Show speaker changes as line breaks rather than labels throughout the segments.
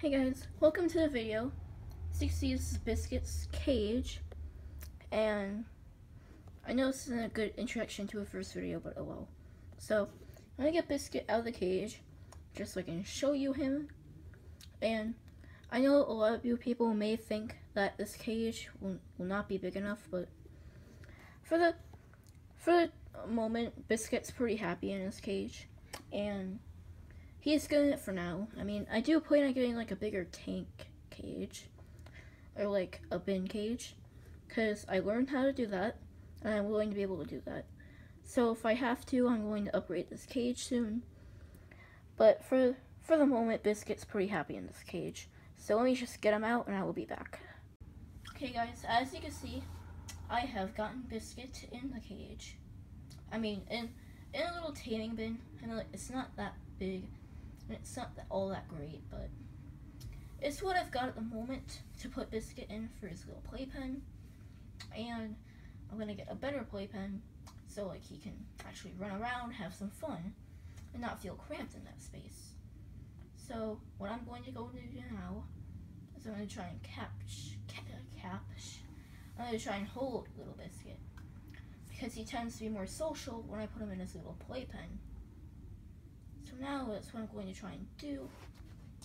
Hey guys, welcome to the video. As you can see, this is Biscuit's cage, and I know this isn't a good introduction to a first video, but oh well. So, I'm gonna get Biscuit out of the cage, just so I can show you him, and I know a lot of you people may think that this cage will not be big enough, but for the moment, Biscuit's pretty happy in his cage, and he's getting it for now. I mean, I do plan on getting like a bigger tank cage, or like a bin cage, because I learned how to do that, and I'm willing to be able to do that. So if I have to, I'm going to upgrade this cage soon. But for the moment, Biscuit's pretty happy in this cage. So let me just get him out, and I will be back. Okay guys, as you can see, I have gotten Biscuit in the cage. I mean, in a little taming bin. I know it's not that big, and it's not all that great, but it's what I've got at the moment to put Biscuit in for his little playpen. And I'm gonna get a better playpen so like he can actually run around, have some fun, and not feel cramped in that space. So what I'm going to go do now is I'm gonna try and I'm gonna try and hold little Biscuit, because he tends to be more social when I put him in his little playpen. So now that's what I'm going to try and do.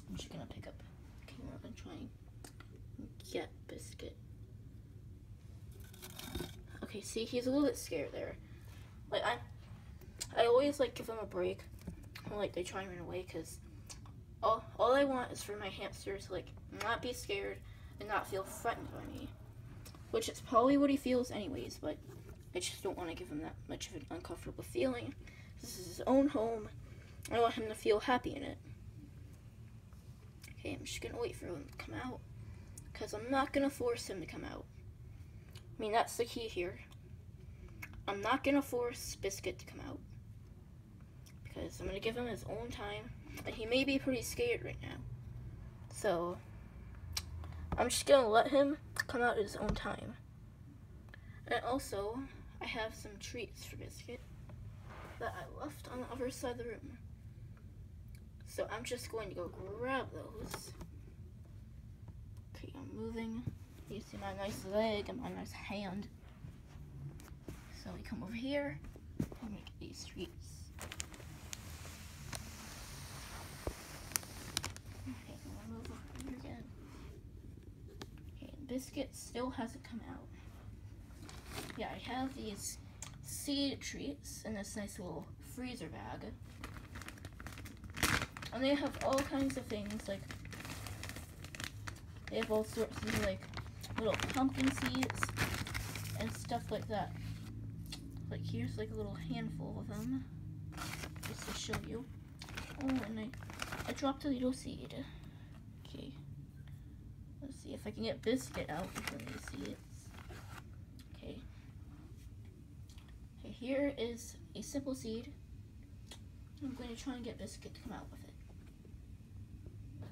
I'm just gonna pick up the camera and try and get Biscuit. Okay, see, he's a little bit scared there. Like I always like give them a break when like they try and run away, because all I want is for my hamster to like not be scared and not feel threatened by me, which is probably what he feels anyways, but I just don't want to give him that much of an uncomfortable feeling. This is his own home. I want him to feel happy in it. Okay, I'm just gonna wait for him to come out, because I'm not gonna force him to come out. I mean, that's the key here. I'm not gonna force Biscuit to come out, because I'm gonna give him his own time, and he may be pretty scared right now. So I'm just gonna let him come out at his own time. And also, I have some treats for Biscuit that I left on the other side of the room. So I'm just going to go grab those. Okay, I'm moving. You see my nice leg and my nice hand. So we come over here and make these treats. Okay, I'm gonna move over here again. Okay, Biscuit still hasn't come out. Yeah, I have these seed treats in this nice little freezer bag. And they have all kinds of things, like, they have all sorts of, like, little pumpkin seeds and stuff like that. Like, here's, like, a little handful of them, just to show you. Oh, and I dropped a little seed. Okay. Let's see if I can get Biscuit out from these seeds. Okay. Okay, here is a simple seed. I'm going to try and get Biscuit to come out with it.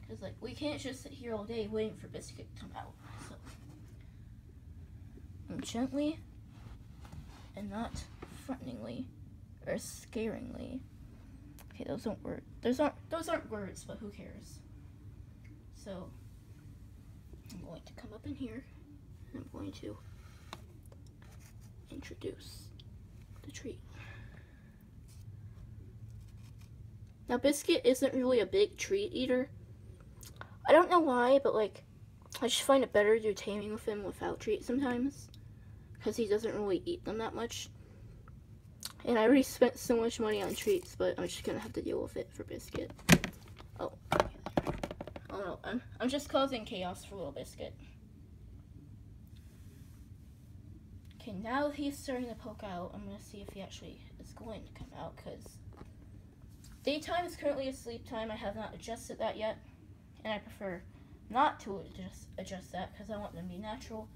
Because, like, we can't just sit here all day waiting for Biscuit to come out. So, I'm gently and not threateningly or scaringly. Okay, those don't work. Those aren't words, but who cares? So, I'm going to come up in here and I'm going to introduce the treat. Now, Biscuit isn't really a big treat eater. I don't know why, but like, I just find it better to do taming with him without treats sometimes, because he doesn't really eat them that much. And I already spent so much money on treats, but I'm just gonna have to deal with it for Biscuit. Oh, oh no, I'm just causing chaos for little Biscuit. Okay, now he's starting to poke out. I'm gonna see if he actually is going to come out, because daytime is currently a sleep time. I have not adjusted that yet. And I prefer not to adjust that, because I want them to be natural.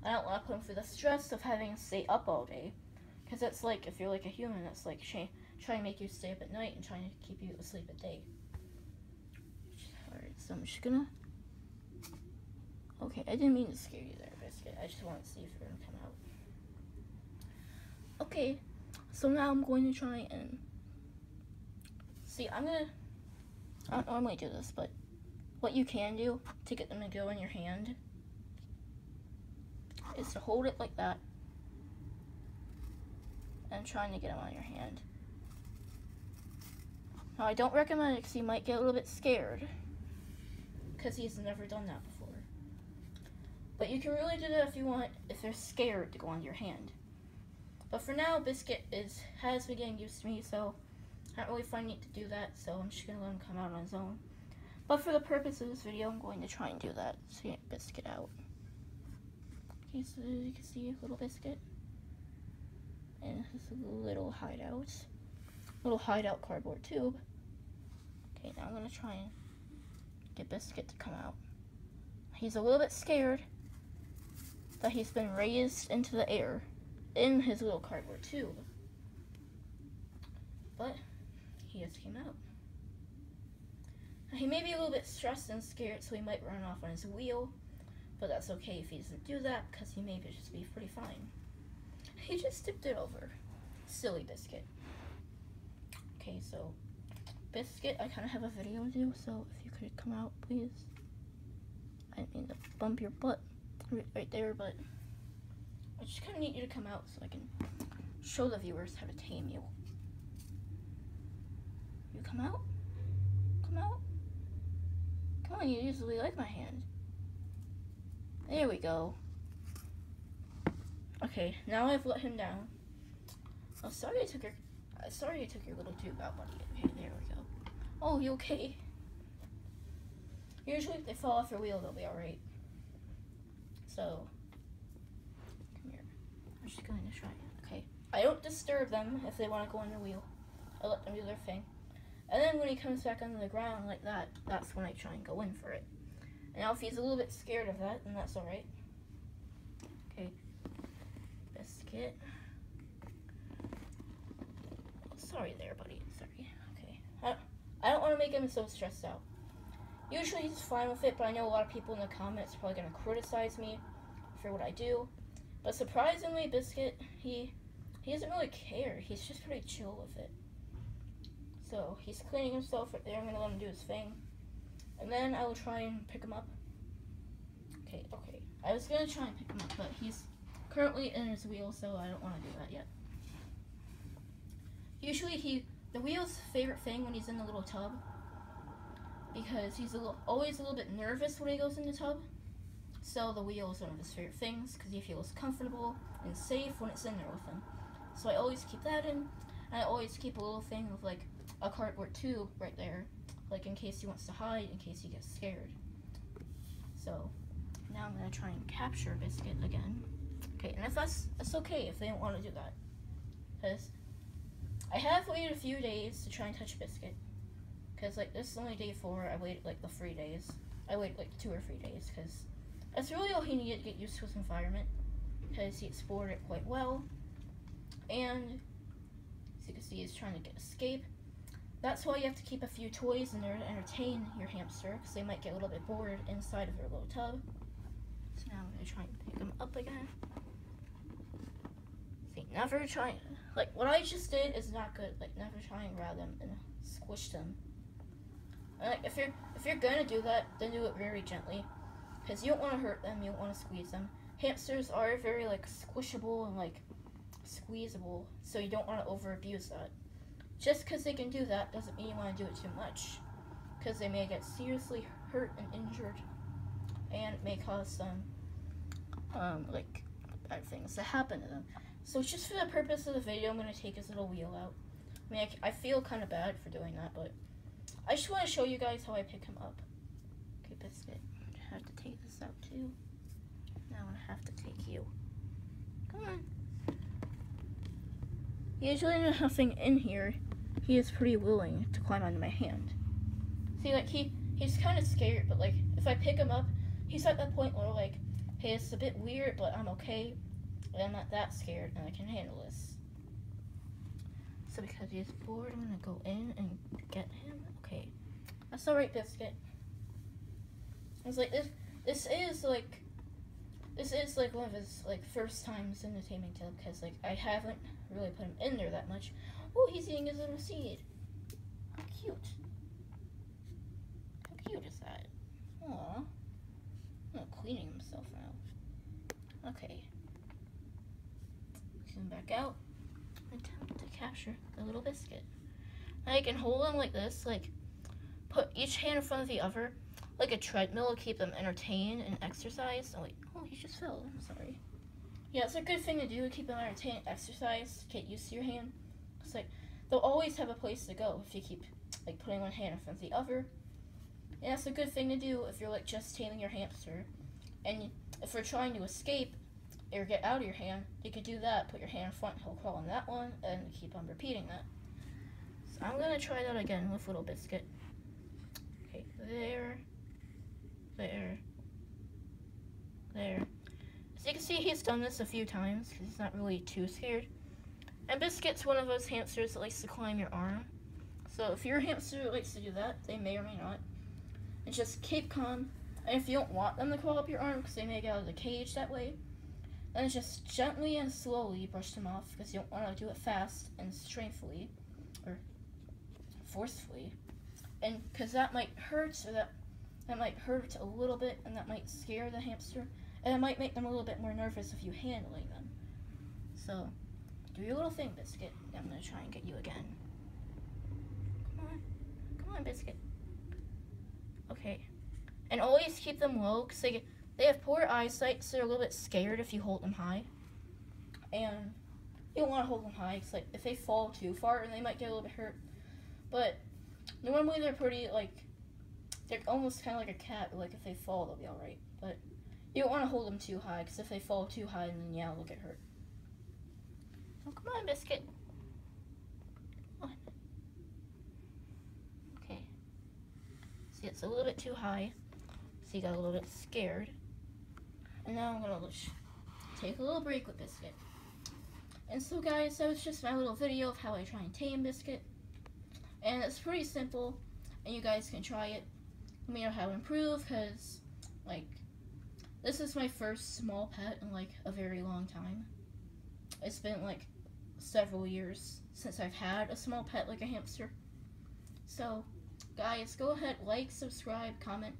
I don't want to put them through the stress of having to stay up all day, because that's like, if you're like a human, that's like trying to make you stay up at night and trying to keep you asleep at day. Alright, so I'm just gonna... Okay, I didn't mean to scare you there, Biscuit. I just want to see if you're gonna come out. Okay, so now I'm going to try and... See, I don't normally do this, but what you can do to get them to go in your hand is to hold it like that and trying to get them on your hand. Now, I don't recommend it because he might get a little bit scared because he's never done that before. But you can really do that if you want, if they're scared to go on your hand. But for now, Biscuit has been getting used to me, so I don't really find it to do that, so I'm just going to let him come out on his own. But for the purpose of this video, I'm going to try and do that, so get Biscuit out. Okay, so you can see little Biscuit and his little hideout cardboard tube. Okay, now I'm going to try and get Biscuit to come out. He's a little bit scared that he's been raised into the air in his little cardboard tube. But he just came out. Now, he may be a little bit stressed and scared, so he might run off on his wheel, but that's okay if he doesn't do that, because he may just be pretty fine. He just tipped it over. Silly Biscuit. Okay, so Biscuit, I kind of have a video to do, so if you could come out, please. I didn't mean to bump your butt right there, but I just kind of need you to come out so I can show the viewers how to tame you. You come out? Come out? Come on, you usually like my hand. There we go. Okay, now I've let him down. Oh, sorry I took your little tube out, buddy. Okay, there we go. Oh, you okay? Usually if they fall off your wheel, they'll be alright. So, come here. I'm just going to try it. Okay. I don't disturb them if they want to go on the wheel. I let them do their thing. And then when he comes back onto the ground like that, that's when I try and go in for it. And now if he's a little bit scared of that, then that's alright. Okay. Biscuit. Sorry there, buddy. Sorry. Okay. I don't want to make him so stressed out. Usually he's fine with it, but I know a lot of people in the comments are probably going to criticize me for what I do. But surprisingly, Biscuit, he doesn't really care. He's just pretty chill with it. So he's cleaning himself right there. I'm going to let him do his thing. And then I will try and pick him up. Okay. I was going to try and pick him up, but he's currently in his wheel, so I don't want to do that yet. Usually the wheel's favorite thing when he's in the little tub, because he's always a little bit nervous when he goes in the tub. So the wheel is one of his favorite things because he feels comfortable and safe when it's in there with him. So I always keep that in, and I always keep a little thing with like a cardboard tube right there, like in case he wants to hide, in case he gets scared. So now I'm gonna try and capture Biscuit again. Okay, and if that's okay if they don't want to do that, because I have waited a few days to try and touch Biscuit. Because, like, this is only day 4. I waited, like, the 3 days. I waited, like, 2 or 3 days. Because that's really all he needed to get used to his environment. Because he explored it quite well. And, as you can see, he's trying to escape. That's why you have to keep a few toys in there to entertain your hamster. Because they might get a little bit bored inside of their little tub. So now I'm going to try and pick him up again. See, never try... Like, what I just did is not good. Like, never try and grab them and squish them. Like, if you're gonna do that, then do it very gently, because you don't want to hurt them. You don't want to squeeze them. Hamsters are very like squishable and like squeezable, so you don't want to over abuse that. Just because they can do that doesn't mean you want to do it too much, because they may get seriously hurt and injured, and it may cause some like bad things to happen to them. So just for the purpose of the video, I'm gonna take his little wheel out. I mean, I feel kind of bad for doing that, but I just want to show you guys how I pick him up. Okay, Biscuit, I have to take this out too. Now I'm gonna have to take you. Come on. Usually there's nothing in here. He is pretty willing to climb onto my hand. See, like he's kind of scared, but like if I pick him up, he's at that point where like, hey, it's a bit weird, but I'm okay. And I'm not that scared, and I can handle this. So because he's bored, I'm gonna go in and get him. Okay, that's all right, Biscuit. It's like this is like one of his like first times in the taming tub, because like I haven't really put him in there that much. Oh, he's eating his little seed. How cute. How cute is that? cleaning himself now. Okay. Zoom back out. Attempt to capture the little biscuit. I can hold him like this, like put each hand in front of the other, like a treadmill to keep them entertained and exercise. Oh wait, oh he just fell. I'm sorry. Yeah, it's a good thing to do to keep them entertained and exercise. Get used to your hand. It's like they'll always have a place to go if you keep like putting one hand in front of the other. And that's a good thing to do if you're like just taming your hamster. And if you're trying to escape or get out of your hand, you could do that. Put your hand in front, he'll crawl on that one, and keep on repeating that. So I'm gonna try that again with Little Biscuit. Okay, there. As you can see, he's done this a few times because he's not really too scared. And Biscuit's one of those hamsters that likes to climb your arm. So if your hamster likes to do that, they may or may not. And just keep calm. And if you don't want them to crawl up your arm because they may get out of the cage that way, then just gently and slowly brush them off because you don't want to do it fast and strengthfully or forcefully. And because that might hurt, or that might hurt a little bit, and that might scare the hamster, and it might make them a little bit more nervous of you handling them. So do your little thing, Biscuit. I'm going to try and get you again. Come on, Biscuit. Okay. And always keep them low, because they have poor eyesight, so they're a little bit scared if you hold them high. And you don't want to hold them high, because like, if they fall too far, they might get a little bit hurt. But normally they're pretty, like, they're almost kind of like a cat. Like, if they fall, they'll be alright. But you don't want to hold them too high, because if they fall too high, then yeah, they'll get hurt. So come on, Biscuit. Come on. Okay. See, it's a little bit too high. So you got a little bit scared. And now I'm going to take a little break with Biscuit. And so guys, that was just my little video of how I try and tame Biscuit. And it's pretty simple, and you guys can try it. Let me know how to improve, because, like, this is my first small pet in, like, a very long time. It's been, like, several years since I've had a small pet like a hamster. So, guys, go ahead, like, subscribe, comment,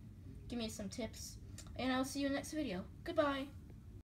give me some tips, and I'll see you in the next video. Goodbye!